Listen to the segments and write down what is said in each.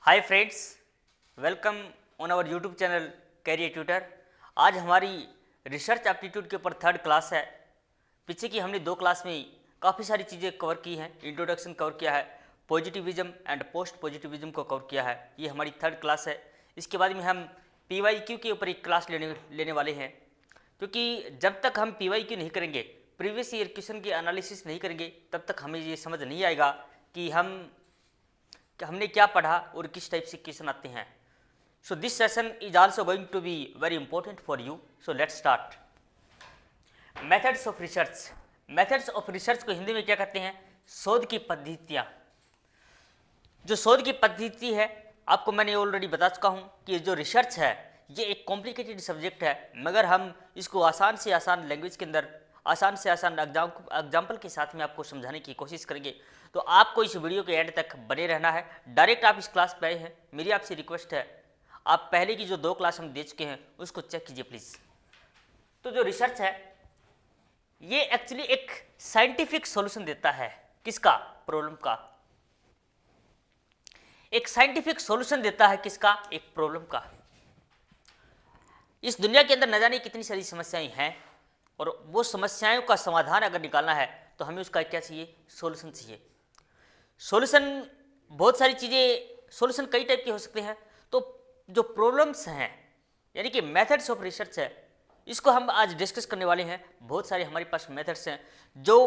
Hi friends, welcome on our YouTube channel Career Tutor. आज हमारी research aptitude के ऊपर थर्ड क्लास है। पीछे की हमने दो क्लास में काफ़ी सारी चीज़ें कवर की हैं। इंट्रोडक्शन कवर किया है, पॉजिटिविज्म एंड पोस्ट पॉजिटिविज्म को कवर किया है। ये हमारी थर्ड क्लास है। इसके बाद में हम PYQ के ऊपर एक क्लास लेने वाले हैं, क्योंकि जब तक हम PYQ नहीं करेंगे, प्रीवियस ईयर क्वेश्चन की एनालिसिस नहीं करेंगे, तब तक हमें ये समझ नहीं आएगा कि हमने क्या पढ़ा और किस टाइप से क्वेश्चन आते हैं। So this session is also going to be very important for you. So let's start. Methods of research. Methods of research को हिंदी में क्या कहते हैं? शोध की पद्धतियाँ। जो शोध की पद्धति है, आपको मैंने ऑलरेडी बता चुका हूँ कि जो रिसर्च है ये एक कॉम्प्लिकेटेड सब्जेक्ट है, मगर हम इसको आसान से आसान लैंग्वेज के अंदर, आसान से आसान एग्जाम्पल के साथ में आपको समझाने की कोशिश करेंगे। तो आपको इस वीडियो के एंड तक बने रहना है। डायरेक्ट आप इस क्लास पे आए हैं, मेरी आपसे रिक्वेस्ट है, आप पहले की जो दो क्लास हम दे चुके हैं उसको चेक कीजिए प्लीज़। तो जो रिसर्च है ये एक्चुअली एक साइंटिफिक सॉल्यूशन देता है। किसका? प्रॉब्लम का। एक साइंटिफिक सॉल्यूशन देता है। किसका? एक प्रॉब्लम का। इस दुनिया के अंदर न जाने कितनी सारी समस्याएं हैं, और वो समस्याओं का समाधान अगर निकालना है तो हमें उसका क्या चाहिए? सॉल्यूशन चाहिए। सॉल्यूशन बहुत सारी चीज़ें, सॉल्यूशन कई टाइप के हो सकते हैं। तो जो प्रॉब्लम्स हैं, यानी कि मेथड्स ऑफ रिसर्च है, इसको हम आज डिस्कस करने वाले हैं। बहुत सारे हमारे पास मेथड्स हैं। जो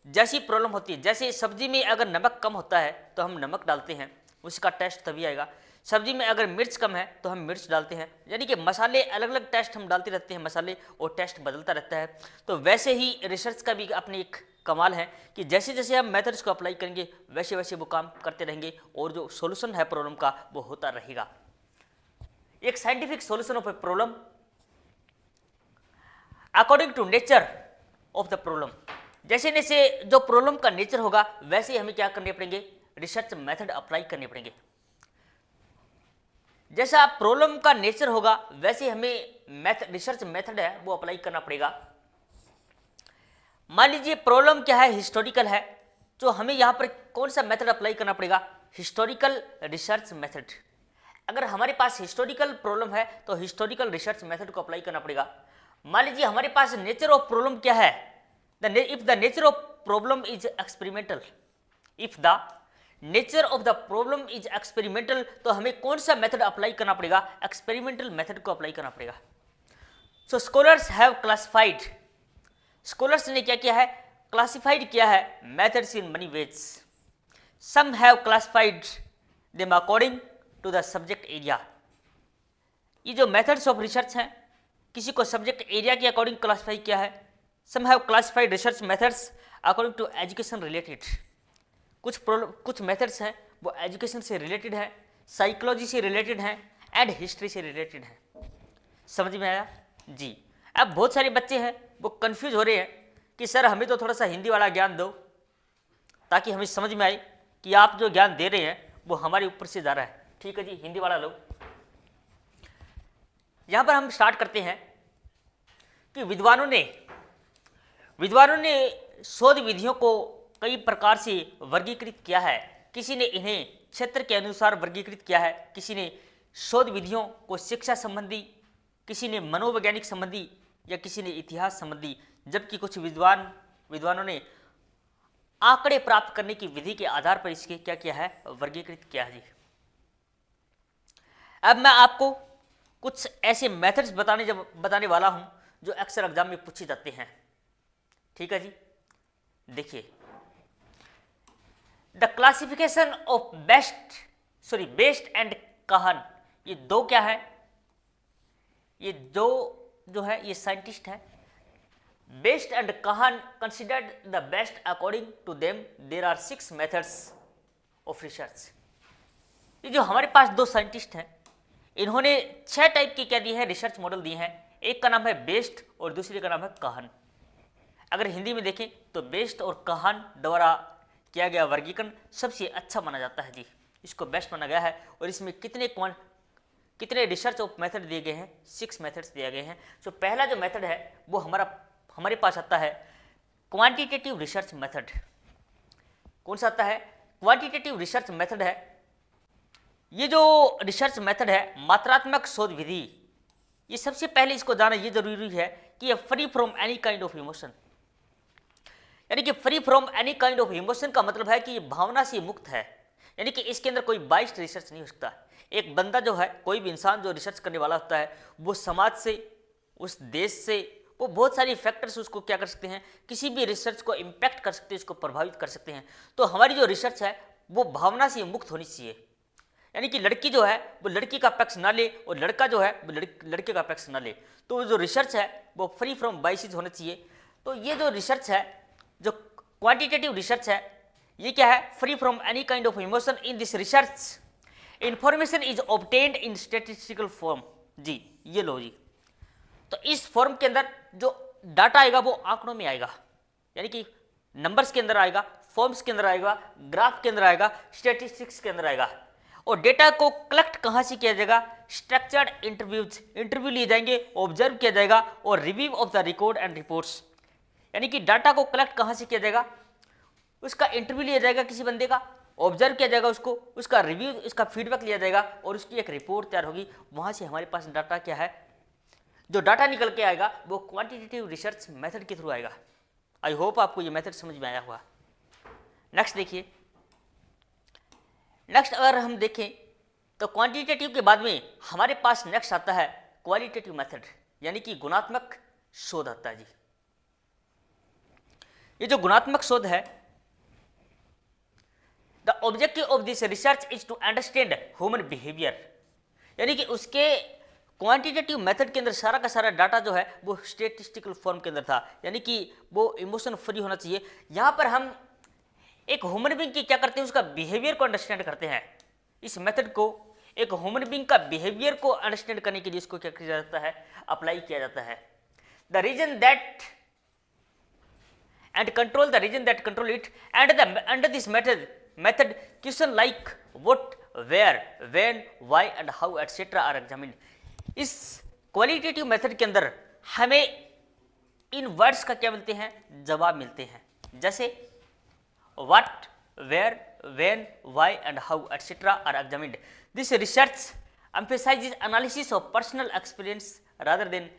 जैसी प्रॉब्लम होती है, जैसे सब्जी में अगर नमक कम होता है तो हम नमक डालते हैं, उसका टेस्ट तभी आएगा। सब्जी में अगर मिर्च कम है तो हम मिर्च डालते हैं। यानी कि मसाले अलग अलग टेस्ट हम डालते रहते हैं मसाले, और टेस्ट बदलता रहता है। तो वैसे ही रिसर्च का भी अपनी एक कमाल है कि जैसे जैसे हम मेथड्स को अप्लाई करेंगे वैसे वैसे वो काम करते रहेंगे, और जो सॉल्यूशन है प्रॉब्लम का वो होता रहेगा। एक scientific solution of a problem according to nature of the problem. जैसे जैसे जो प्रॉब्लम का नेचर होगा वैसे हमें क्या करने पड़ेंगे? रिसर्च मेथड अप्लाई करने पड़ेंगे। जैसा प्रॉब्लम का नेचर होगा वैसे हमें रिसर्च मेथड है वो अप्लाई करना पड़ेगा। मान लीजिए प्रॉब्लम क्या है? हिस्टोरिकल है, तो हमें यहाँ पर कौन सा मेथड अप्लाई करना पड़ेगा? Historical research method. अगर हमारे पास हिस्टोरिकल प्रॉब्लम है तो हिस्टोरिकल रिसर्च मेथड को अप्लाई करना पड़ेगा। मान लीजिए हमारे पास नेचर ऑफ प्रॉब्लम क्या है? If the nature of problem is experimental, if the nature of the problem is experimental, तो हमें कौन सा मेथड अप्लाई करना पड़ेगा? एक्सपेरिमेंटल मेथड को अप्लाई करना पड़ेगा। So scholars have classified, scholars ने क्या किया है? क्लासिफाइड किया है methods in many ways. Some have classified them according to the subject area. ये जो मेथड्स ऑफ रिसर्च हैं, किसी को सब्जेक्ट एरिया के अकॉर्डिंग क्लासिफाई किया है। Some have classified research methods according to education related. कुछ मेथड्स हैं वो एजुकेशन से रिलेटेड है, साइकोलॉजी से रिलेटेड हैं, एंड हिस्ट्री से रिलेटेड है। समझ में आया जी? अब बहुत सारे बच्चे हैं वो कंफ्यूज हो रहे हैं कि सर हमें तो थोड़ा सा हिंदी वाला ज्ञान दो, ताकि हमें समझ में आए कि आप जो ज्ञान दे रहे हैं वो हमारे ऊपर से जा रहा है। ठीक है जी, हिंदी वाला लो। यहाँ पर हम स्टार्ट करते हैं कि विद्वानों ने शोध विधियों को कई प्रकार से वर्गीकृत किया है। किसी ने इन्हें क्षेत्र के अनुसार वर्गीकृत किया है, किसी ने शोध विधियों को शिक्षा संबंधी, किसी ने मनोवैज्ञानिक संबंधी, या किसी ने इतिहास संबंधी, जबकि कुछ विद्वानों ने आंकड़े प्राप्त करने की विधि के आधार पर इसके क्या किया है? वर्गीकृत किया है जी। अब मैं आपको कुछ ऐसे मेथड्स बताने वाला हूं जो अक्सर एग्जाम में पूछे जाते हैं। ठीक है जी, देखिए, the classification of best and काहन। ये दो क्या है? ये दो जो है ये साइंटिस्ट है। Best and Kahn considered the best according to them there are 6 methods of research. ये जो हमारे पास दो साइंटिस्ट हैं, इन्होंने 6 टाइप के क्या दिए हैं? रिसर्च मॉडल दिए हैं। एक का नाम है बेस्ट और दूसरे का नाम है काहन। अगर हिंदी में देखें तो बेस्ट और काहन द्वारा किया गया वर्गीकरण सबसे अच्छा माना जाता है जी, इसको बेस्ट माना गया है। और इसमें कितने रिसर्च ऑफ मेथड दिए गए हैं? 6 मेथड्स दिए गए हैं। तो पहला जो मेथड है वो हमारे पास आता है क्वांटिटेटिव रिसर्च मेथड। कौन सा आता है? क्वांटिटेटिव रिसर्च मेथड है। ये जो रिसर्च मेथड है, मात्रात्मक शोध विधि, ये सबसे पहले इसको जाना ये जरूरी है कि ये free from any kind of emotion, यानी कि free from any kind of emotion का मतलब है कि ये भावना से मुक्त है, यानी कि इसके अंदर कोई बाइस्ड रिसर्च नहीं हो सकता। एक बंदा जो है, कोई भी इंसान जो रिसर्च करने वाला होता है, वो समाज से, उस देश से, वो बहुत सारी फैक्टर्स उसको क्या कर सकते हैं, किसी भी रिसर्च को इम्पैक्ट कर सकते हैं, उसको प्रभावित कर सकते हैं। तो हमारी जो रिसर्च है वो भावना से मुक्त होनी चाहिए, यानी कि लड़की जो है वो लड़की का पक्ष ना ले और लड़का जो है वो लड़के का पक्ष ना ले। तो जो रिसर्च है वो फ्री फ्रॉम बाइसेस होना चाहिए। तो ये जो रिसर्च है, जो क्वांटिटेटिव रिसर्च है, ये क्या है, free from any kind of emotion. In this research information is obtained in statistical form. जी ये लो जी, तो इस फॉर्म के अंदर जो डाटा आएगा वो आंकड़ों में आएगा, यानी कि नंबर्स के अंदर आएगा, फॉर्म्स के अंदर आएगा, ग्राफ के अंदर आएगा, स्टैटिस्टिक्स के अंदर आएगा। और डेटा को कलेक्ट कहां से किया जाएगा, स्ट्रक्चर्ड इंटरव्यू लिए जाएंगे, ऑब्जर्व किया जाएगा और review of the record and reports, यानी कि डाटा को कलेक्ट कहां से किया जाएगा, उसका इंटरव्यू लिया जाएगा किसी बंदे का, ऑब्जर्व किया जाएगा उसको, उसका रिव्यू, इसका फीडबैक लिया जाएगा और उसकी एक रिपोर्ट तैयार होगी। वहां से हमारे पास डाटा क्या है, जो डाटा निकल के आएगा वो क्वांटिटेटिव रिसर्च मेथड के थ्रू आएगा। आई होप आपको ये मेथड समझ में आया हुआ। नेक्स्ट देखिए, नेक्स्ट अगर हम देखें तो क्वांटिटेटिव के बाद में हमारे पास नेक्स्ट आता है क्वालिटेटिव मेथड, यानी कि गुणात्मक शोध आता है जी। ये जो गुणात्मक शोध है, the objective of this research is to understand human behaviour, यानी कि उसके क्वांटिटेटिव मेथड के अंदर सारा का सारा डाटा जो है वो स्टैटिस्टिकल फॉर्म के अंदर था, यानी कि वो इमोशन फ्री होना चाहिए। यहाँ पर हम एक ह्यूमन बीइंग की क्या करते हैं, उसका बिहेवियर को अंडरस्टैंड करते हैं। इस मेथड को एक ह्यूमन बीइंग का बिहेवियर को अंडरस्टैंड करने के लिए इसको क्या किया जाता है, अप्लाई किया जाता है। The reason that and control the region that control it, and under this method question like what, where, when, why and how etc are examined। इस क्वालिटेटिव मेथड के अंदर हमें इन वर्ड्स का क्या मिलते हैं, जवाब मिलते हैं, जैसे what, where, when, why and how etc are examined। this research emphasizes analysis of personal experience rather than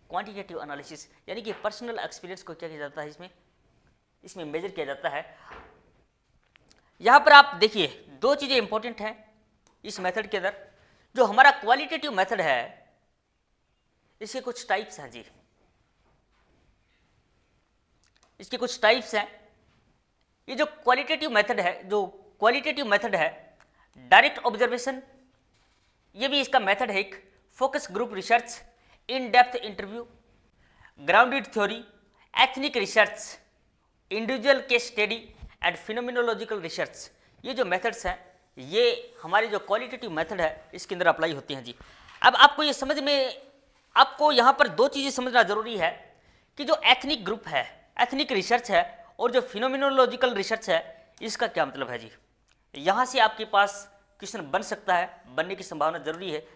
quantitative analysis, यानी कि पर्सनल एक्सपीरियंस को क्या किया जाता है, इसमें मेजर किया जाता है। यहां पर आप देखिए दो चीजें इंपॉर्टेंट हैं इस मेथड के अंदर। जो हमारा क्वालिटेटिव मेथड है, इसके कुछ टाइप्स हैं जी, इसके कुछ टाइप्स हैं। ये जो क्वालिटेटिव मेथड है, डायरेक्ट ऑब्जर्वेशन, ये भी इसका मेथड है एक। Focus group research, in depth interview, grounded theory, ethnic research, individual case study and phenomenological research. ये जो मेथड्स हैं, ये हमारी जो क्वालिटेटिव मेथड है इसके अंदर अप्लाई होती हैं जी। अब आपको ये समझ में, आपको यहाँ पर दो चीज़ें समझना जरूरी है कि जो एथनिक ग्रुप है, एथनिक रिसर्च है, और जो फिनोमिनोलॉजिकल रिसर्च है, इसका क्या मतलब है जी। यहाँ से आपके पास क्वेश्चन बन सकता है, बनने की संभावना जरूरी है,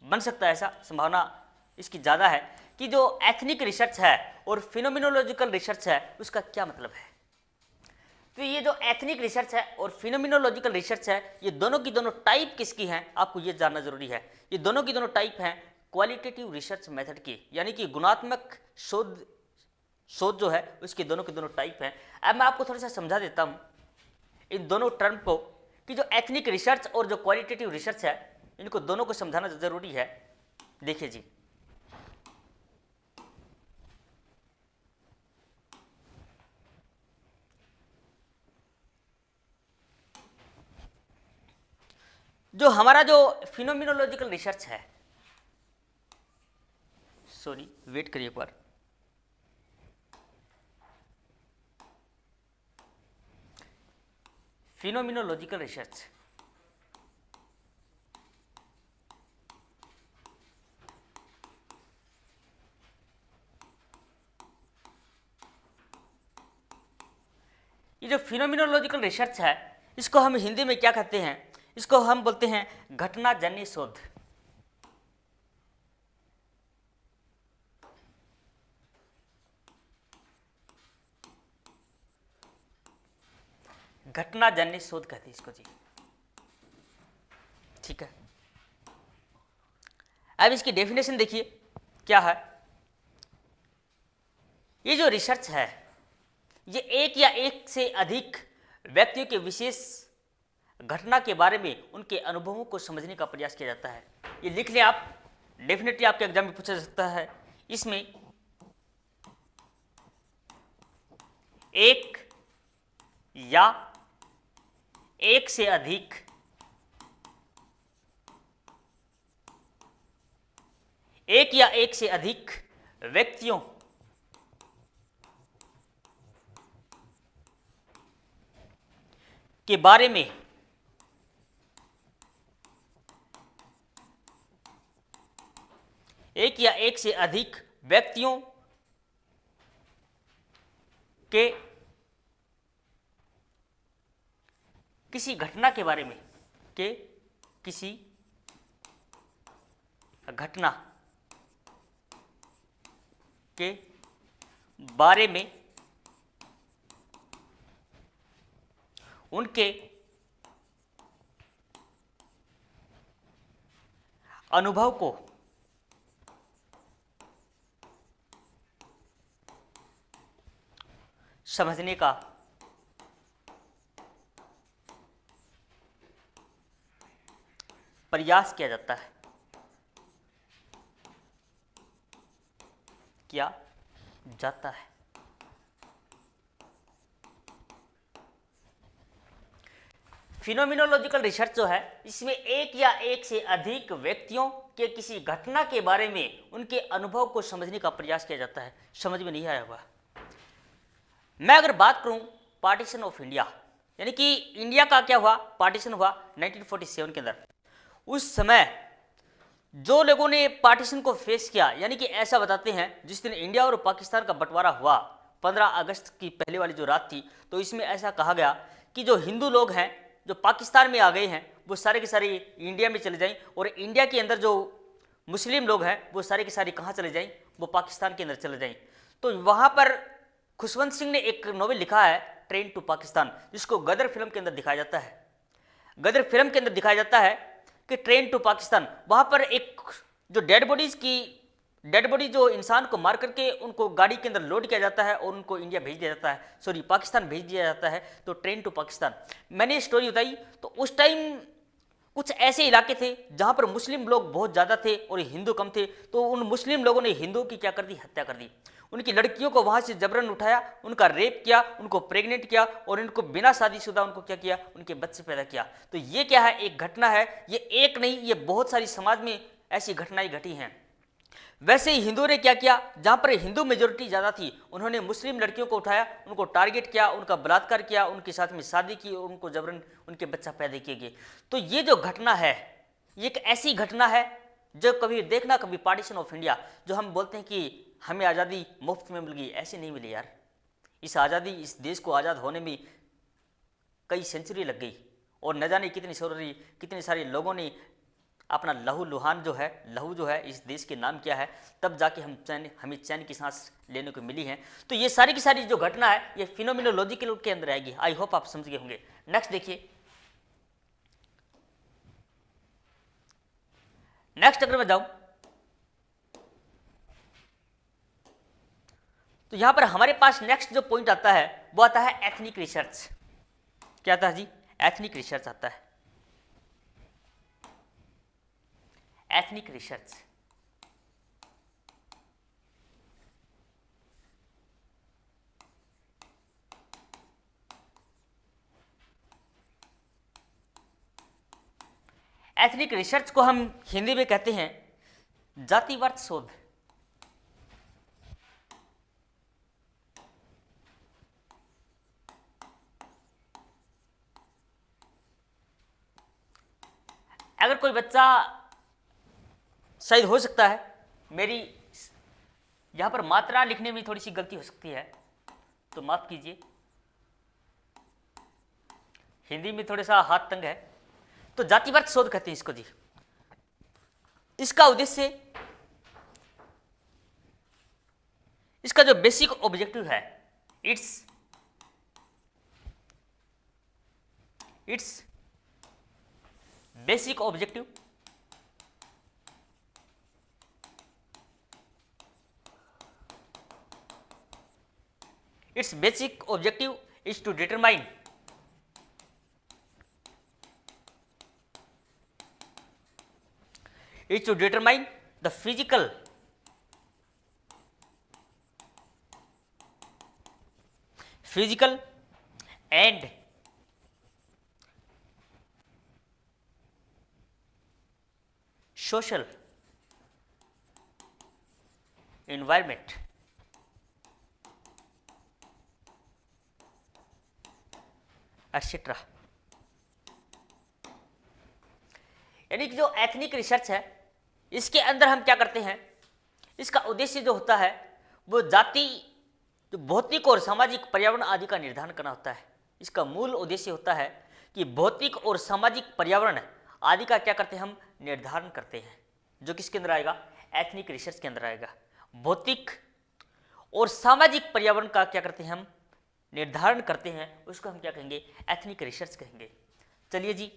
बन सकता है, ऐसा संभावना इसकी ज़्यादा है कि जो एथनिक रिसर्च है और फिनोमिनोलॉजिकल रिसर्च है उसका क्या मतलब है। तो ये जो एथनिक रिसर्च है और फिनोमिनोलॉजिकल रिसर्च है, ये दोनों की दोनों टाइप किसकी हैं, आपको ये जानना जरूरी है। ये दोनों की दोनों टाइप हैं क्वालिटेटिव रिसर्च मेथड की, यानी कि गुणात्मक शोध जो है उसके दोनों के दोनों टाइप हैं। अब मैं आपको थोड़ा सा समझा देता हूँ इन दोनों टर्म को, कि जो एथनिक रिसर्च और जो क्वालिटेटिव रिसर्च है, इनको दोनों को समझाना जरूरी है। देखिए जी, जो हमारा जो फिनोमिनोलॉजिकल रिसर्च है, सॉरी वेट करिए एक बार, फिनोमिनोलॉजिकल रिसर्च, ये जो फिनोमिनोलॉजिकल रिसर्च है, इसको हम हिंदी में क्या कहते हैं, इसको हम बोलते हैं घटनाजन्य शोध। घटनाजन्य शोध कहते हैं इसको जी। ठीक है, अब इसकी डेफिनेशन देखिए क्या है। ये जो रिसर्च है ये एक या एक से अधिक व्यक्तियों के विशेष घटना के बारे में उनके अनुभवों को समझने का प्रयास किया जाता है। ये लिख लें आप, डेफिनेटली आपके एग्जाम में पूछा जा सकता है। इसमें एक या एक से अधिक व्यक्तियों के बारे में एक या एक से अधिक व्यक्तियों के किसी घटना के बारे में किसी घटना के बारे में उनके अनुभव को समझने का प्रयास किया जाता है। किया जाता है। फिनोमिनोलॉजिकल रिसर्च जो है इसमें एक या एक से अधिक व्यक्तियों के किसी घटना के बारे में उनके अनुभव को समझने का प्रयास किया जाता है। समझ में नहीं आया होगा। मैं अगर बात करूं पार्टीशन ऑफ इंडिया, यानी कि इंडिया का क्या हुआ, पार्टीशन हुआ 1947 के अंदर। उस समय जो लोगों ने पार्टीशन को फेस किया, यानी कि ऐसा बताते हैं जिस दिन इंडिया और पाकिस्तान का बंटवारा हुआ 15 अगस्त की पहले वाली जो रात थी, तो इसमें ऐसा कहा गया कि जो हिंदू लोग हैं जो पाकिस्तान में आ गए हैं वो सारे के सारे इंडिया में चले जाएं, और इंडिया के अंदर जो मुस्लिम लोग हैं वो सारे के सारे कहाँ चले जाएं, वो पाकिस्तान के अंदर चले जाएं। तो वहाँ पर खुशवंत सिंह ने एक नॉवेल लिखा है ट्रेन टू पाकिस्तान, जिसको गदर फिल्म के अंदर दिखाया जाता है। गदर फिल्म के अंदर दिखाया जाता है कि ट्रेन टू पाकिस्तान, वहाँ पर एक जो डेड बॉडी जो इंसान को मार करके उनको गाड़ी के अंदर लोड किया जाता है और उनको इंडिया भेज दिया जाता है, सॉरी पाकिस्तान भेज दिया जाता है। तो ट्रेन टू पाकिस्तान मैंने स्टोरी बताई। तो उस टाइम कुछ ऐसे इलाके थे जहाँ पर मुस्लिम लोग बहुत ज़्यादा थे और हिंदू कम थे। तो उन मुस्लिम लोगों ने हिंदुओं की क्या कर दी, हत्या कर दी। उनकी लड़कियों को वहाँ से जबरन उठाया, उनका रेप किया, उनको प्रेग्नेंट किया और इनको बिना शादीशुदा उनको क्या किया, उनके बच्चे पैदा किया। तो ये क्या है, एक घटना है। ये एक नहीं, ये बहुत सारी समाज में ऐसी घटनाएं घटी हैं। वैसे ही हिंदुओं ने क्या किया, जहाँ पर हिंदू मेजोरिटी ज़्यादा थी उन्होंने मुस्लिम लड़कियों को उठाया, उनको टारगेट किया, उनका बलात्कार किया, उनके साथ में शादी की और उनको जबरन उनके बच्चा पैदा किए गए। तो ये जो घटना है ये एक ऐसी घटना है जो कभी देखना, कभी पार्टीशन ऑफ इंडिया जो हम बोलते हैं कि हमें आज़ादी मुफ्त में मिल गई, ऐसे नहीं मिली यार। इस आज़ादी, इस देश को आज़ाद होने में कई सेंचुरी लग गई और न जाने कितने सारे लोगों ने अपना लहू लुहान जो है, लहू जो है इस देश के नाम किया है, तब जाके हमें चैन की सांस लेने को मिली है। तो ये सारी की सारी जो घटना है ये फिनोमिनोलॉजिकल के अंदर आएगी। आई होप आप समझ गए होंगे। नेक्स्ट देखिए, नेक्स्ट अगर मैं जाऊं तो यहां पर हमारे पास नेक्स्ट जो पॉइंट आता है वो आता है एथनिक रिसर्च। क्या आता है जी, एथनिक रिसर्च आता है। एथनिक रिसर्च एथनिक रिसर्च को हम हिंदी में कहते हैं जातिवाद शोध। अगर कोई बच्चा, शायद हो सकता है मेरी यहां पर मात्रा लिखने में थोड़ी सी गलती हो सकती है तो माफ कीजिए, हिंदी में थोड़ा सा हाथ तंग है। तो जातिवाद शोध कहते हैं इसको जी। इसका उद्देश्य, इसका जो बेसिक ऑब्जेक्टिव है, it's basic objective, its basic objective is to determine the physical and social environment etc. यानी कि जो एथनिक रिसर्च है इसके अंदर हम क्या करते हैं, इसका उद्देश्य जो होता है वो जाति, जो भौतिक और सामाजिक पर्यावरण आदि का निर्धारण करना होता है। इसका मूल उद्देश्य होता है कि भौतिक और सामाजिक पर्यावरण आदि का क्या करते हैं, हम निर्धारण करते हैं, जो किसके अंदर आएगा, एथनिक रिसर्च के अंदर आएगा। भौतिक और सामाजिक पर्यावरण का क्या करते हैं, हम निर्धारण करते हैं, उसको हम क्या कहेंगे, एथनिक रिसर्च कहेंगे। चलिए जी,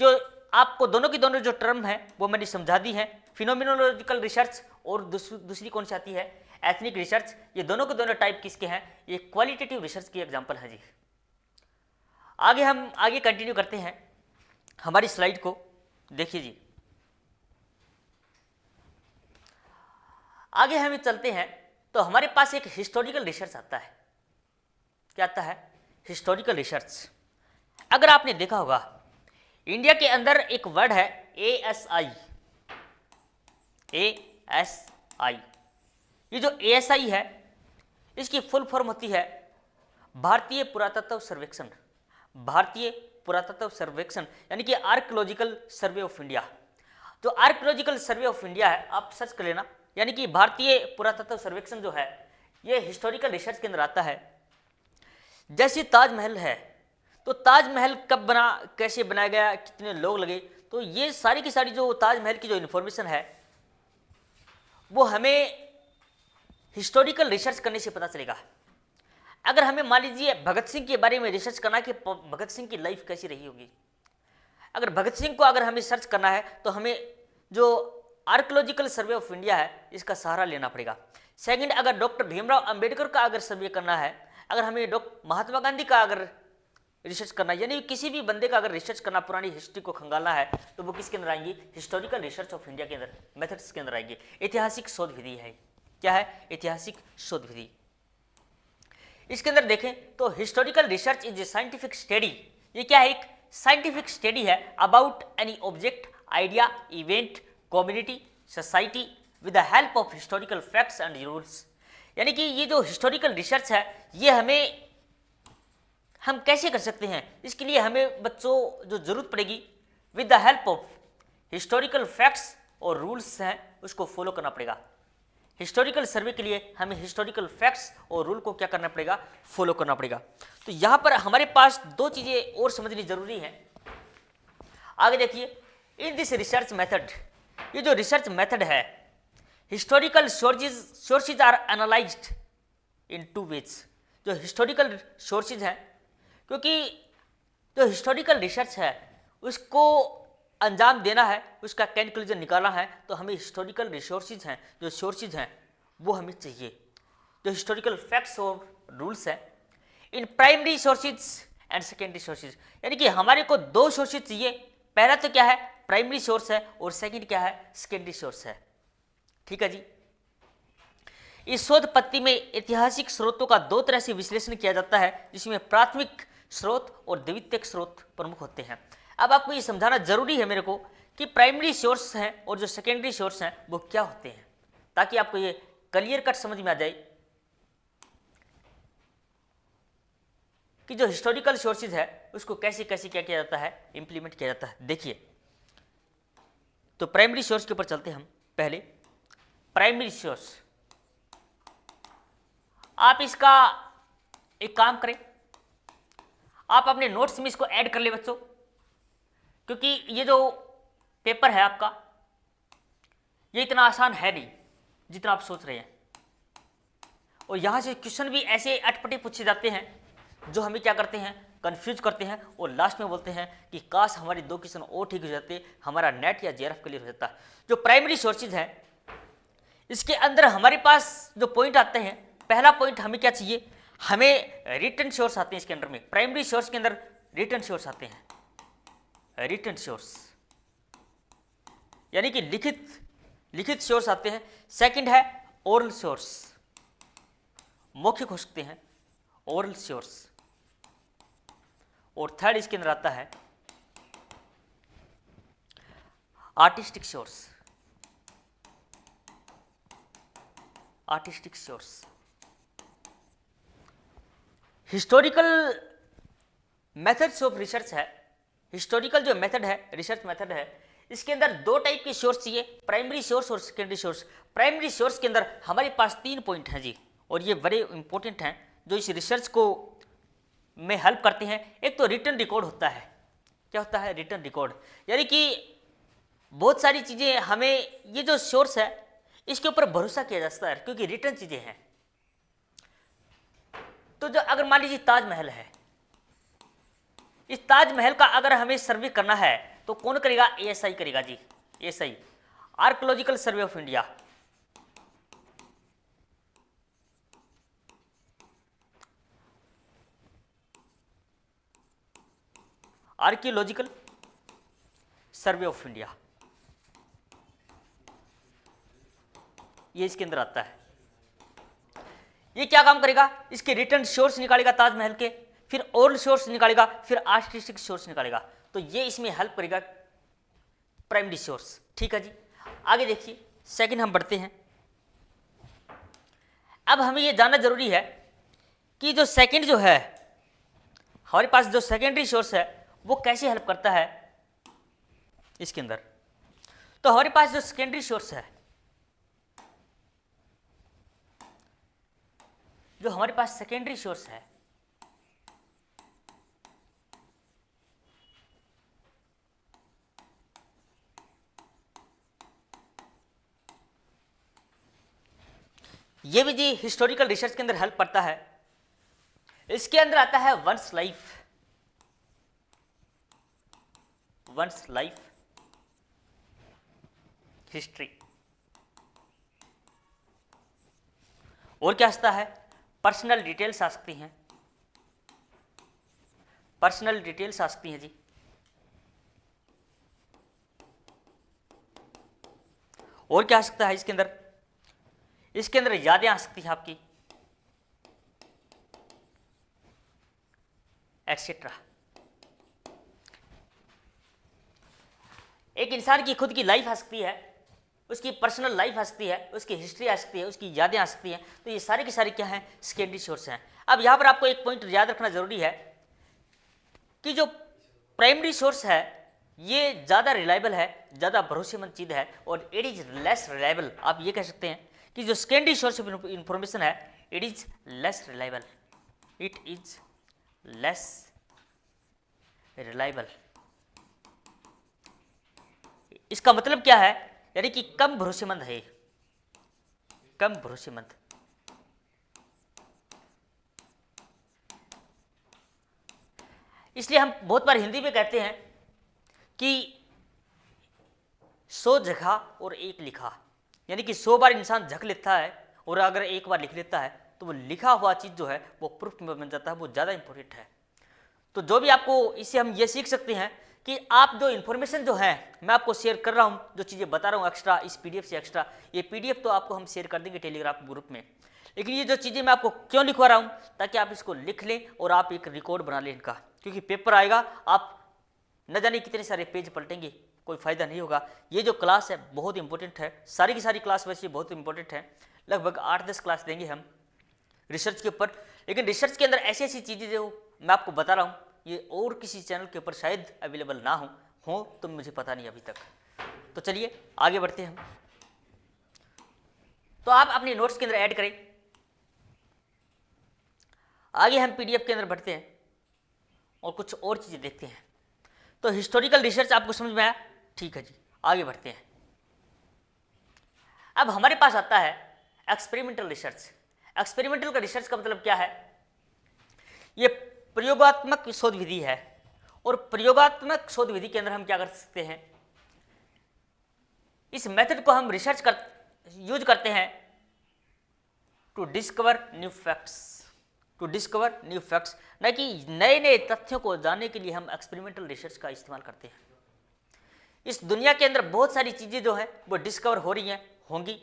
जो आपको दोनों की दोनों जो टर्म है वो मैंने समझा दी है, फिनोमिनोलॉजिकल रिसर्च और दूसरी कौन सी आती है, एथनिक रिसर्च। ये दोनों के दोनों टाइप किसके हैं, ये क्वालिटेटिव रिसर्च की एग्जांपल है जी। हम आगे कंटिन्यू करते हैं, हमारी स्लाइड को देखिए जी। आगे हम चलते हैं तो हमारे पास एक हिस्टोरिकल रिसर्च आता है। क्या आता है, हिस्टोरिकल रिसर्च। अगर आपने देखा होगा इंडिया के अंदर एक वर्ड है ASI। ये जो ASI है इसकी फुल फॉर्म होती है भारतीय पुरातत्व सर्वेक्षण। भारतीय पुरातत्व सर्वेक्षण यानी कि आर्कियोलॉजिकल सर्वे ऑफ इंडिया। जो आर्कियोलॉजिकल सर्वे ऑफ इंडिया है आप सर्च कर लेना, यानी कि भारतीय पुरातत्व सर्वेक्षण जो है ये हिस्टोरिकल रिसर्च के अंदर आता है। जैसे ताजमहल है तो ताजमहल कब बना, कैसे बनाया गया, कितने लोग लगे, तो ये सारी की सारी जो ताजमहल की जो इन्फॉर्मेशन है वो हमें हिस्टोरिकल रिसर्च करने से पता चलेगा। अगर हमें मान लीजिए भगत सिंह के बारे में रिसर्च करना कि भगत सिंह की लाइफ कैसी रही होगी, अगर भगत सिंह को अगर हमें सर्च करना है तो हमें जो आर्कियोलॉजिकल सर्वे ऑफ इंडिया है इसका सहारा लेना पड़ेगा। सेकंड, अगर डॉक्टर भीमराव अंबेडकर का अगर सर्वे करना है, अगर हमें डॉक्टर महात्मा गांधी का अगर रिसर्च करना है, यानी किसी भी बंदे का अगर रिसर्च करना, पुरानी हिस्ट्री को खंगालना है, तो वो किसके अंदर आएंगी, हिस्टोरिकल रिसर्च ऑफ इंडिया के अंदर, मेथड्स के अंदर आएंगे। ऐतिहासिक शोध विधि है। क्या है, ऐतिहासिक शोध विधि। इसके अंदर देखें तो historical research is a scientific study. ये क्या है, एक साइंटिफिक स्टडी है about any object, idea, event, community, society with the help of historical facts and rules. यानी कि ये जो हिस्टोरिकल रिसर्च है ये हम कैसे कर सकते हैं, इसके लिए हमें बच्चों जो जरूरत पड़ेगी, with the help of historical facts और रूल्स हैं उसको फॉलो करना पड़ेगा। हिस्टोरिकल सर्वे के लिए हमें हिस्टोरिकल फैक्ट्स और रूल को क्या करना पड़ेगा, फॉलो करना पड़ेगा। तो यहाँ पर हमारे पास दो चीज़ें और समझनी जरूरी हैं। आगे देखिए, इन दिस रिसर्च मेथड, ये जो रिसर्च मेथड है, historical sources are analysed in two ways. जो हिस्टोरिकल सोर्सेज हैं, क्योंकि जो हिस्टोरिकल रिसर्च है उसको अंजाम देना है, उसका कंक्लूजन निकालना है, तो हमें हिस्टोरिकल रिसोर्सेज हैं, जो सोर्सेज हैं वो हमें चाहिए, जो हिस्टोरिकल फैक्ट्स और रूल्स हैं। In primary sources and secondary sources, यानी कि हमारे को दो सोर्सेज चाहिए। पहला तो क्या है, प्राइमरी सोर्स है, और सेकंड क्या है, सेकेंडरी सोर्स है। ठीक है जी। इस शोध पत्ति में ऐतिहासिक स्रोतों का दो तरह से विश्लेषण किया जाता है, जिसमें प्राथमिक स्रोत और द्वितीयक स्रोत प्रमुख होते हैं। अब आपको ये समझाना जरूरी है मेरे को कि प्राइमरी सोर्स हैं और जो सेकेंडरी सोर्स हैं वो क्या होते हैं, ताकि आपको ये क्लियर कट समझ में आ जाए कि जो हिस्टोरिकल सोर्सेज है उसको कैसे कैसे क्या किया जाता है, इंप्लीमेंट किया जाता है। देखिए, तो प्राइमरी सोर्स के ऊपर चलते हैं हम। पहले प्राइमरी सोर्स, आप इसका एक काम करें, आप अपने नोट्स में इसको ऐड कर ले बच्चों, क्योंकि ये जो पेपर है आपका ये इतना आसान है नहीं जितना आप सोच रहे हैं, और यहाँ से क्वेश्चन भी ऐसे अटपटे पूछे जाते हैं जो हमें क्या करते हैं, कंफ्यूज करते हैं और लास्ट में बोलते हैं कि काश हमारे 2 क्वेश्चन और ठीक हो जाते, हमारा नेट या जेआरएफ क्लियर हो जाता। जो प्राइमरी सोर्सेज हैं इसके अंदर हमारे पास जो पॉइंट आते हैं, पहला पॉइंट हमें क्या चाहिए, हमें रिटर्न सोर्स आते हैं इसके अंदर में। प्राइमरी सोर्स के अंदर रिटर्न सोर्स आते हैं, रिटर्न सोर्स यानी कि लिखित सोर्स आते हैं। सेकंड है ओरल सोर्स, मौखिक हो सकते हैं ओरल सोर्स। और थर्ड इसके अंदर आता है artistic source, artistic source. Historical methods of research है, हिस्टोरिकल जो मेथड है, रिसर्च मेथड है, इसके अंदर 2 टाइप के सोर्स चाहिए, प्राइमरी सोर्स और सेकेंडरी सोर्स। प्राइमरी सोर्स के अंदर हमारे पास 3 पॉइंट हैं जी, और ये बड़े इंपॉर्टेंट हैं जो इस रिसर्च को में हेल्प करते हैं। एक तो रिटन रिकॉर्ड होता है। क्या होता है? रिटन रिकॉर्ड, यानी कि बहुत सारी चीज़ें हमें, ये जो सोर्स है इसके ऊपर भरोसा किया जा सकता है क्योंकि रिटर्न चीज़ें हैं। तो जो अगर मान लीजिए ताजमहल है, इस ताजमहल का अगर हमें सर्वे करना है तो कौन करेगा? एएसआई करेगा जी, ASI, archaeological survey of India. Archaeological survey of India, ये इसके अंदर आता है। ये क्या काम करेगा? इसके रिटर्न सोर्स निकालेगा ताजमहल के, फिर ओरल सोर्स निकालेगा, फिर आर्टिस्टिक सोर्स निकालेगा। तो ये इसमें हेल्प करेगा प्राइमरी सोर्स। ठीक है जी, आगे देखिए, सेकंड हम बढ़ते हैं। अब हमें ये जानना जरूरी है कि जो सेकंड जो है हमारे पास, जो सेकेंडरी सोर्स है वो कैसे हेल्प करता है इसके अंदर। तो हमारे पास जो सेकेंडरी सोर्स है, जो हमारे पास सेकेंडरी सोर्स है, ये भी जी हिस्टोरिकल रिसर्च के अंदर हेल्प करता है। इसके अंदर आता है one's life, one's life history. और क्या आता है? पर्सनल डिटेल्स आ सकती हैं, पर्सनल डिटेल्स आ सकती हैं जी। और क्या आ सकता है इसके अंदर? इसके अंदर यादें आ सकती हैं आपकी, एक्सेट्रा। एक इंसान की खुद की लाइफ आ सकती है, उसकी पर्सनल लाइफ आ सकती है, उसकी हिस्ट्री आ सकती है, उसकी यादें आ सकती हैं। तो ये सारे के सारे क्या हैं? सेकेंडरी सोर्स हैं। अब यहाँ पर आपको एक पॉइंट याद रखना जरूरी है कि जो प्राइमरी सोर्स है ये ज़्यादा रिलायबल है, ज़्यादा भरोसेमंद चीज़ है, और इट इज़ लेस रिलायबल। आप ये कह सकते हैं कि जो सेकेंडरी सोर्स ऑफ इंफॉर्मेशन है it is less reliable, it is less reliable. इसका मतलब क्या है? यानी कि कम भरोसेमंद है, कम भरोसेमंद। इसलिए हम बहुत बार हिंदी में कहते हैं कि 100 झका और 1 लिखा, यानी कि 100 बार इंसान झक लेता है और अगर 1 बार लिख लेता है तो वो लिखा हुआ चीज़ जो है वो प्रूफ में बन जाता है, वो ज़्यादा इंपॉर्टेंट है। तो जो भी आपको, इससे हम ये सीख सकते हैं कि आप जो इन्फॉर्मेशन जो है मैं आपको शेयर कर रहा हूँ, जो चीज़ें बता रहा हूँ एक्स्ट्रा, इस पीडीएफ से एक्स्ट्रा, ये पीडीएफ तो आपको हम शेयर कर देंगे टेलीग्राम ग्रुप में, लेकिन ये जो चीज़ें मैं आपको क्यों लिखवा रहा हूँ, ताकि आप इसको लिख लें और आप एक रिकॉर्ड बना लें इनका, क्योंकि पेपर आएगा आप न जाने कितने सारे पेज पलटेंगे, कोई फ़ायदा नहीं होगा। ये जो क्लास है बहुत इंपॉर्टेंट है, सारी की सारी क्लास वैसे बहुत इंपॉर्टेंट है, लगभग 8-10 क्लास देंगे हम रिसर्च के ऊपर, लेकिन रिसर्च के अंदर ऐसी ऐसी चीज़ें जो मैं आपको बता रहा हूँ ये और किसी चैनल के ऊपर शायद अवेलेबल ना हो तो मुझे पता नहीं अभी तक। तो चलिए आगे बढ़ते हैं हम। तो आप अपने नोट्स के अंदर ऐड करें। आगे हम पीडीएफ के अंदर बढ़ते हैं और कुछ और चीज़ें देखते हैं। तो हिस्टोरिकल रिसर्च आपको समझ में आया? ठीक है जी, आगे बढ़ते हैं। अब हमारे पास आता है एक्सपेरिमेंटल रिसर्च। एक्सपेरिमेंटल का रिसर्च का मतलब क्या है? ये प्रयोगात्मक शोध विधि है। और प्रयोगात्मक शोध विधि के अंदर हम क्या कर सकते हैं, इस मेथड को हम यूज करते हैं टू डिस्कवर न्यू फैक्ट्स, न कि नए नए तथ्यों को जानने के लिए हम एक्सपेरिमेंटल रिसर्च का इस्तेमाल करते हैं। इस दुनिया के अंदर बहुत सारी चीज़ें जो है वो डिस्कवर हो रही हैं, होंगी।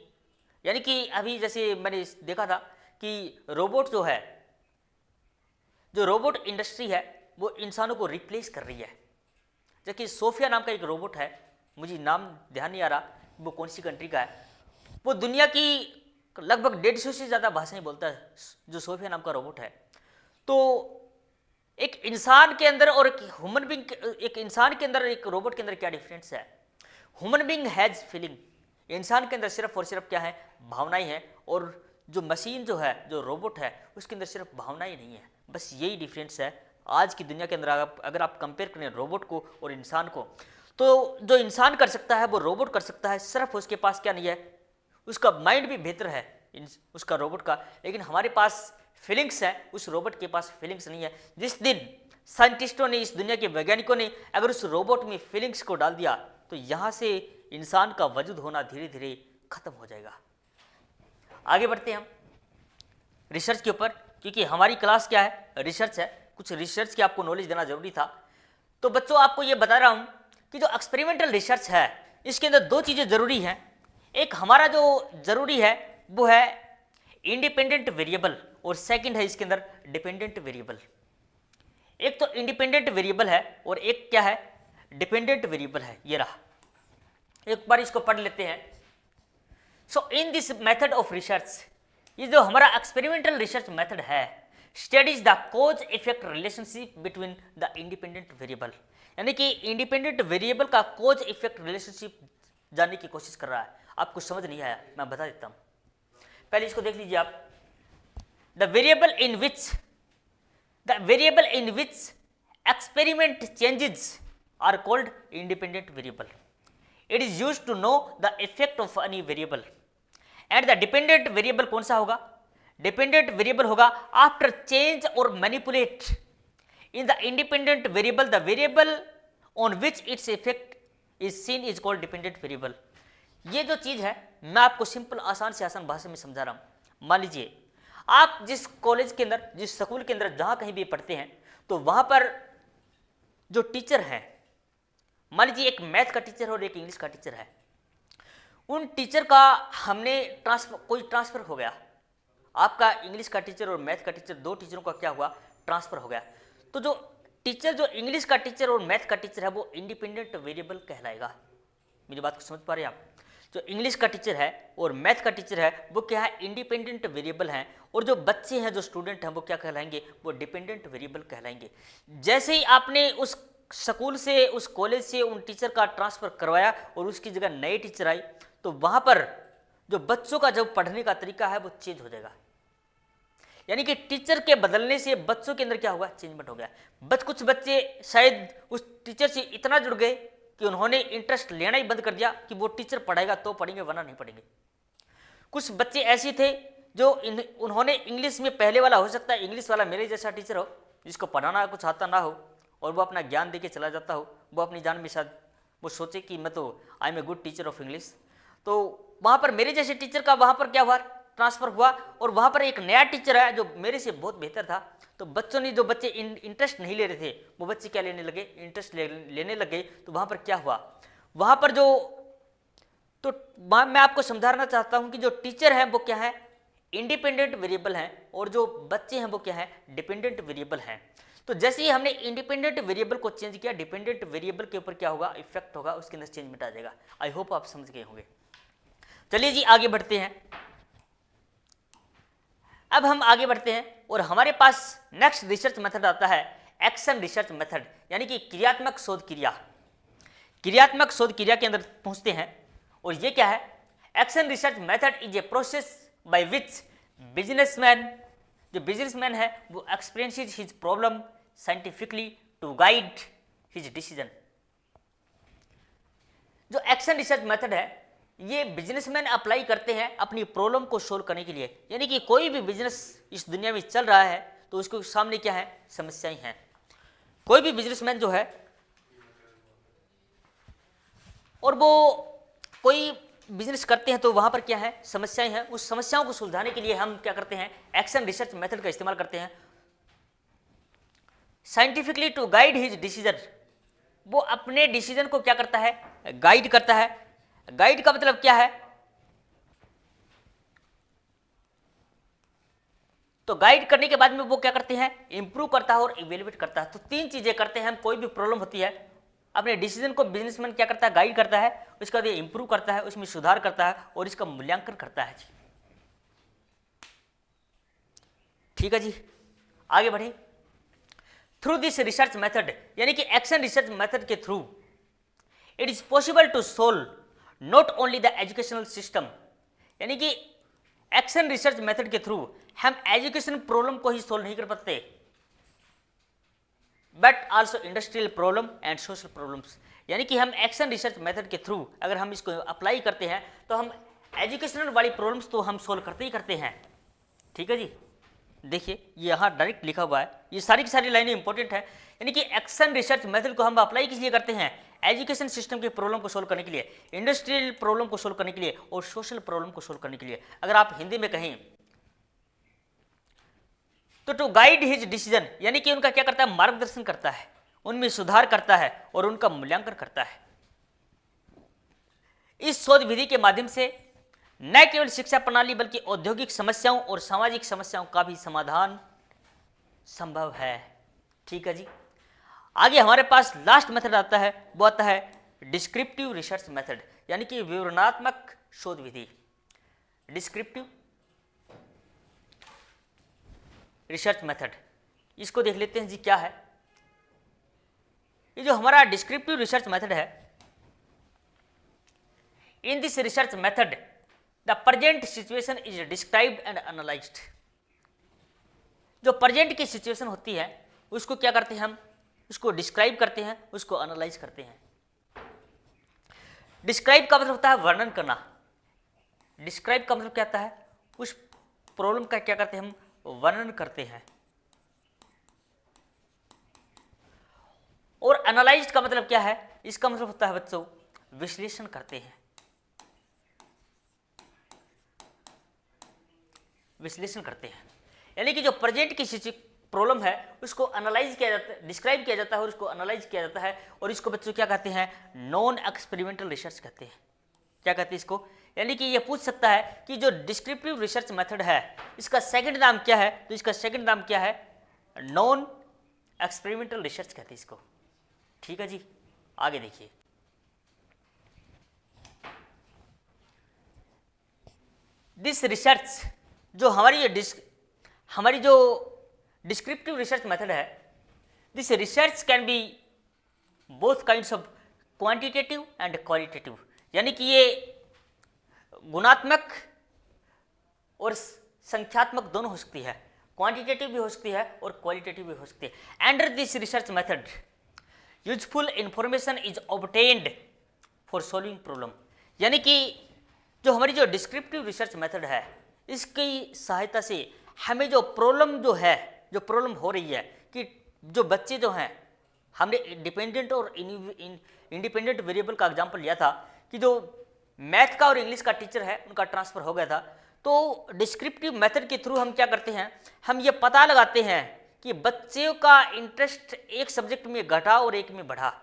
यानी कि अभी जैसे मैंने देखा था कि रोबोट जो रोबोट इंडस्ट्री है वो इंसानों को रिप्लेस कर रही है। जबकि सोफिया नाम का एक रोबोट है, मुझे नाम ध्यान नहीं आ रहा वो कौन सी कंट्री का है, वो दुनिया की लगभग 150 से ज़्यादा भाषाएं बोलता है, जो सोफिया नाम का रोबोट है। तो एक इंसान के अंदर और एक इंसान के अंदर एक रोबोट के अंदर क्या डिफरेंस है। ह्यूमन बींग हैज़ फीलिंग, इंसान के अंदर सिर्फ और सिर्फ क्या है, भावनाएं हैं। और जो मशीन जो है, जो रोबोट है, उसके अंदर सिर्फ भावनाएं नहीं है। बस यही डिफरेंस है आज की दुनिया के अंदर। अगर आप कंपेयर करें रोबोट को और इंसान को, तो जो इंसान कर सकता है वो रोबोट कर सकता है। सिर्फ उसके पास क्या नहीं है, उसका माइंड भी बेहतर है उसका रोबोट का, लेकिन हमारे पास फीलिंग्स है, उस रोबोट के पास फीलिंग्स नहीं है। जिस दिन साइंटिस्टों ने, इस दुनिया के वैज्ञानिकों ने अगर उस रोबोट में फीलिंग्स को डाल दिया तो यहाँ से इंसान का वजूद होना धीरे धीरे खत्म हो जाएगा। आगे बढ़ते हैं हम रिसर्च के ऊपर, क्योंकि हमारी क्लास क्या है, रिसर्च है। कुछ रिसर्च की आपको नॉलेज देना जरूरी था। तो बच्चों आपको ये बता रहा हूँ कि जो एक्सपेरिमेंटल रिसर्च है इसके अंदर दो चीज़ें ज़रूरी हैं। एक हमारा जो ज़रूरी है वो है इंडिपेंडेंट वेरिएबल, और सेकंड है इसके अंदर डिपेंडेंट वेरिएबल। एक तो इंडिपेंडेंट वेरिएबल है और एक क्या है, डिपेंडेंट वेरिएबल है। ये रहा, एक बार इसको पढ़ लेते हैं। So in this method of research, ये जो हमारा एक्सपेरिमेंटल रिसर्च मेथड है, studies the cause effect relationship between the independent variable, यानी कि इंडिपेंडेंट वेरिएबल का कोज इफेक्ट रिलेशनशिप जानने की कोशिश कर रहा है। आपको समझ नहीं आया, मैं बता देता हूँ। पहले इसको देख लीजिए आप। The variable in which experiment changes are called independent variable. It is used to know the effect of any variable. And the dependent variable कौन सा होगा, डिपेंडेंट वेरिएबल होगा after change or manipulate in the independent variable, the variable on which its effect is seen is called dependent variable. ये जो चीज है मैं आपको सिंपल आसान से आसान भाषा में समझा रहा हूं। मान लीजिए आप जिस कॉलेज के अंदर, जिस स्कूल के अंदर, जहां कहीं भी पढ़ते हैं, तो वहां पर जो टीचर है, मान लीजिए एक मैथ का टीचर और एक इंग्लिश का टीचर है। उन टीचर का हमने कोई ट्रांसफर हो गया, आपका इंग्लिश का टीचर और मैथ का टीचर, दो टीचरों का क्या हुआ, ट्रांसफर हो गया। तो जो टीचर, जो इंग्लिश का टीचर और मैथ का टीचर है, वो इंडिपेंडेंट वेरिएबल कहलाएगा। मेरी बात को समझ पा रहे हैं आप? जो इंग्लिश का टीचर है और मैथ का टीचर है वो क्या है, इंडिपेंडेंट वेरिएबल हैं। और जो बच्चे हैं, जो स्टूडेंट हैं, वो क्या कहलाएंगे, वो डिपेंडेंट वेरिएबल कहलाएंगे। जैसे ही आपने उस स्कूल से, उस कॉलेज से उन टीचर का ट्रांसफर करवाया और उसकी जगह नए टीचर आई, तो वहां पर जो बच्चों का जो पढ़ने का तरीका है वो चेंज हो जाएगा। यानी कि टीचर के बदलने से बच्चों के अंदर क्या हुआ, चेंजमेंट हो गया। कुछ बच्चे शायद उस टीचर से इतना जुड़ गए कि उन्होंने इंटरेस्ट लेना ही बंद कर दिया कि वो टीचर पढ़ाएगा तो पढ़ेंगे वरना नहीं पढ़ेंगे। कुछ बच्चे ऐसे थे जो उन्होंने इंग्लिश में, पहले वाला हो सकता है इंग्लिश वाला मेरे जैसा टीचर हो जिसको पढ़ाना कुछ आता ना हो और वो अपना ज्ञान दे के चला जाता हो, वो अपनी जान में शायद वो सोचे कि मैं तो I am a good teacher of English. तो वहाँ पर मेरे जैसे टीचर का वहाँ पर क्या हुआ, ट्रांसफर हुआ, और वहाँ पर एक नया टीचर है जो मेरे से बहुत बेहतर था। तो बच्चों ने, जो बच्चे इंटरेस्ट नहीं ले रहे थे, वो बच्चे क्या लेने लगे, इंटरेस्ट लेने लगे। तो वहाँ पर क्या हुआ, वहाँ पर तो मैं आपको समझाना चाहता हूँ कि जो टीचर है वो क्या है, इंडिपेंडेंट वेरिएबल हैं, और जो बच्चे हैं वो क्या है, डिपेंडेंट वेरिएबल हैं। तो जैसे ही हमने इंडिपेंडेंट वेरिएबल को चेंज किया, डिपेंडेंट वेरिएबल के ऊपर क्या होगा, इफेक्ट होगा, उसके अंदर चेंजमेंट आ जाएगा। आई होप आप समझ गए होंगे। चलिए जी आगे बढ़ते हैं। अब हम आगे बढ़ते हैं और हमारे पास नेक्स्ट रिसर्च मेथड आता है एक्शन रिसर्च मेथड, यानी कि क्रियात्मक शोध क्रिया। क्रियात्मक शोध क्रिया के अंदर पहुंचते हैं और ये क्या है, action research method is a process by which businessman, जो बिजनेसमैन है वो experiences his problem scientifically to guide his decision. जो एक्शन रिसर्च मेथड है ये बिजनेसमैन अप्लाई करते हैं अपनी प्रॉब्लम को सोल्व करने के लिए। यानी कि कोई भी बिजनेस इस दुनिया में चल रहा है तो उसके सामने क्या है, समस्याएं हैं। कोई भी बिजनेसमैन जो है और वो कोई बिजनेस करते हैं तो वहां पर क्या है, समस्याएं हैं। उस समस्याओं को सुलझाने के लिए हम क्या करते हैं, एक्शन रिसर्च मेथड का इस्तेमाल करते हैं। Scientifically to guide his decision, वो अपने डिसीजन को क्या करता है, गाइड करता है। गाइड का मतलब क्या है, तो गाइड करने के बाद में वो क्या करते हैं, इंप्रूव करता है और इवेल्युएट करता है। तो तीन चीजें करते हैं हम, कोई भी प्रॉब्लम होती है, अपने डिसीजन को बिजनेसमैन क्या करता है, गाइड करता है, उसके बाद ये इंप्रूव करता है, उसमें सुधार करता है और इसका मूल्यांकन करता है जी। ठीक है जी, आगे बढ़े। थ्रू दिस रिसर्च मेथड, यानी कि एक्शन रिसर्च मेथड के through it is possible to solve not only the educational system, यानी कि एक्शन रिसर्च मेथड के थ्रू हम एजुकेशन प्रॉब्लम को ही सोल्व नहीं कर पाते, but also industrial problem and social problems. यानी कि हम एक्शन रिसर्च मेथड के थ्रू अगर हम इसको अप्लाई करते हैं तो हम एजुकेशनल वाली प्रॉब्लम्स तो हम सोल्व करते ही करते हैं। ठीक है जी, देखिए ये यहाँ डायरेक्ट लिखा हुआ है, ये सारी की सारी लाइनें इंपॉर्टेंट है। यानी कि एक्शन रिसर्च मेथड को हम अप्लाई किस लिए करते हैं, एजुकेशन सिस्टम के प्रॉब्लम को सोल्व करने के लिए, इंडस्ट्रियल प्रॉब्लम को सोल्व करने के लिए और सोशल प्रॉब्लम को सोल्व करने के लिए। अगर आप हिंदी में कहें तो टू गाइड हिज डिसीजन, यानी कि उनका क्या करता है, मार्गदर्शन करता है, उनमें सुधार करता है और उनका मूल्यांकन करता है। इस शोध विधि के माध्यम से न केवल शिक्षा प्रणाली बल्कि औद्योगिक समस्याओं और सामाजिक समस्याओं का भी समाधान संभव है। ठीक है जी, आगे हमारे पास लास्ट मेथड आता है, वो आता है डिस्क्रिप्टिव रिसर्च मेथड, यानी कि विवरणात्मक शोध विधि। डिस्क्रिप्टिव रिसर्च मेथड, इसको देख लेते हैं जी क्या है। ये जो हमारा डिस्क्रिप्टिव रिसर्च मेथड है, इन this research method the present situation is described and analysed. जो प्रेजेंट की सिचुएशन होती है उसको क्या करते हैं हम, उसको डिस्क्राइब करते हैं, उसको एनालाइज करते हैं। डिस्क्राइब का मतलब होता है वर्णन करना। डिस्क्राइब का मतलब क्या होता है, उस प्रॉब्लम का क्या करते हैं हम, वर्णन करते हैं। और एनालाइज का मतलब क्या है, इसका मतलब होता है बच्चों विश्लेषण करते हैं। विश्लेषण करते हैं यानी कि जो प्रेजेंट की प्रॉब्लम है उसको एनालाइज किया जाता है, डिस्क्राइब किया जाता है और उसको एनालाइज किया जाता है, और इसको बच्चों क्या कहते हैं, नॉन एक्सपेरिमेंटल रिसर्च कहते हैं। क्या कहते हैं इसको, यानी कि ये पूछ सकता है कि जो डिस्क्रिप्टिव रिसर्च मेथड है इसका सेकंड नाम क्या है, तो इसका सेकंड नाम क्या है, नॉन एक्सपेरिमेंटल रिसर्च कहते हैं इसको। ठीक है जी, आगे देखिए। दिस रिसर्च, जो हमारी जो डिस्क्रिप्टिव रिसर्च मेथड है, this research can be both kinds of quantitative and qualitative, यानी कि ये गुणात्मक और संख्यात्मक दोनों हो सकती है, क्वांटिटेटिव भी हो सकती है और क्वालिटेटिव भी हो सकती है। Under this research method useful information is obtained for solving problem, यानी कि जो हमारी जो डिस्क्रिप्टिव रिसर्च मेथड है इसकी सहायता से हमें जो प्रॉब्लम जो प्रॉब्लम हो रही है, कि जो बच्चे जो हैं, हमने डिपेंडेंट और इंडिपेंडेंट वेरिएबल का एग्जांपल लिया था कि जो मैथ का और इंग्लिश का टीचर है उनका ट्रांसफ़र हो गया था। तो डिस्क्रिप्टिव मेथड के थ्रू हम क्या करते हैं, हम ये पता लगाते हैं कि बच्चों का इंटरेस्ट एक सब्जेक्ट में घटा और एक में बढ़ा,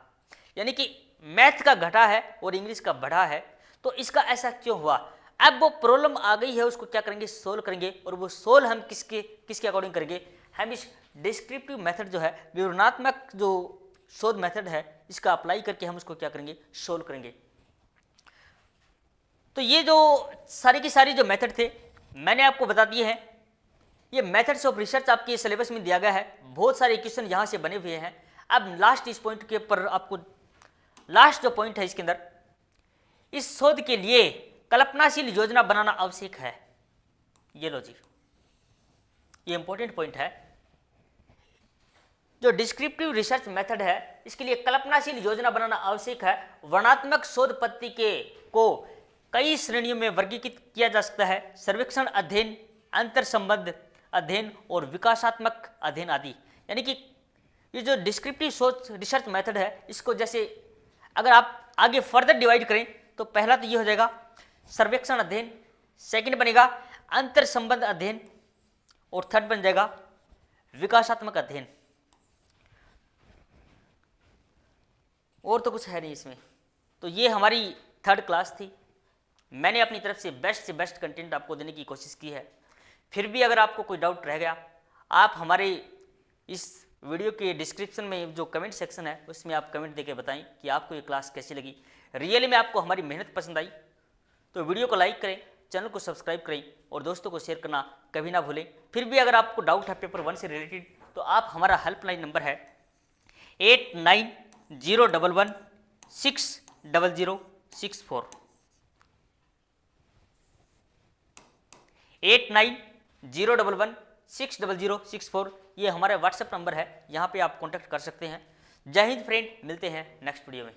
यानी कि मैथ का घटा है और इंग्लिश का बढ़ा है, तो इसका ऐसा क्यों हुआ। अब वो प्रॉब्लम आ गई है, उसको क्या करेंगे, सोल्व करेंगे, और वो सोल्व हम किसके अकॉर्डिंग करेंगे, हम इस डिस्क्रिप्टिव मेथड जो है, विवरणात्मक जो शोध मेथड है, इसका अप्लाई करके हम उसको क्या करेंगे, सोल्व करेंगे। तो ये जो सारी की सारी जो मेथड थे मैंने आपको बता दिए हैं। ये मेथड्स ऑफ रिसर्च आपके सिलेबस में दिया गया है, बहुत सारे क्वेश्चन यहाँ से बने हुए हैं। अब लास्ट इस पॉइंट के ऊपर आपको लास्ट जो पॉइंट है इसके अंदर, इस शोध के लिए कल्पनाशील योजना बनाना आवश्यक है। ये लो जी, ये इंपॉर्टेंट पॉइंट है। जो डिस्क्रिप्टिव रिसर्च मेथड है इसके लिए कल्पनाशील योजना बनाना आवश्यक है। वर्णनात्मक शोध पद्धति को कई श्रेणियों में वर्गीकृत किया जा सकता है। सर्वेक्षण, अध्ययन, अंतर संबंध, अध्ययन और विकासात्मक अध्ययन आदि। यानी कि ये जो डिस्क्रिप्टिव सोच रिसर्च मेथड है, इसको जैसे अगर आप आगे फर्दर डिवाइड करें तो पहला तो ये हो जाएगा सर्वेक्षण अध्ययन, सेकंड बनेगा अंतर संबंध अध्ययन और थर्ड बन जाएगा विकासात्मक अध्ययन। और तो कुछ है नहीं इसमें। तो ये हमारी थर्ड क्लास थी। मैंने अपनी तरफ से बेस्ट कंटेंट आपको देने की कोशिश की है। फिर भी अगर आपको कोई डाउट रह गया, आप हमारे इस वीडियो के डिस्क्रिप्शन में जो कमेंट सेक्शन है उसमें आप कमेंट देके बताएं कि आपको ये क्लास कैसी लगी। रियली में आपको हमारी मेहनत पसंद आई तो वीडियो को लाइक करें, चैनल को सब्सक्राइब करें और दोस्तों को शेयर करना कभी ना भूलें। फिर भी अगर आपको डाउट है पेपर 1 से रिलेटेड तो आप हमारा हेल्पलाइन नंबर है 8901160064 8901160064। ये हमारा व्हाट्सएप नंबर है, यहाँ पे आप कांटेक्ट कर सकते हैं। जय हिंद फ्रेंड, मिलते हैं नेक्स्ट वीडियो में।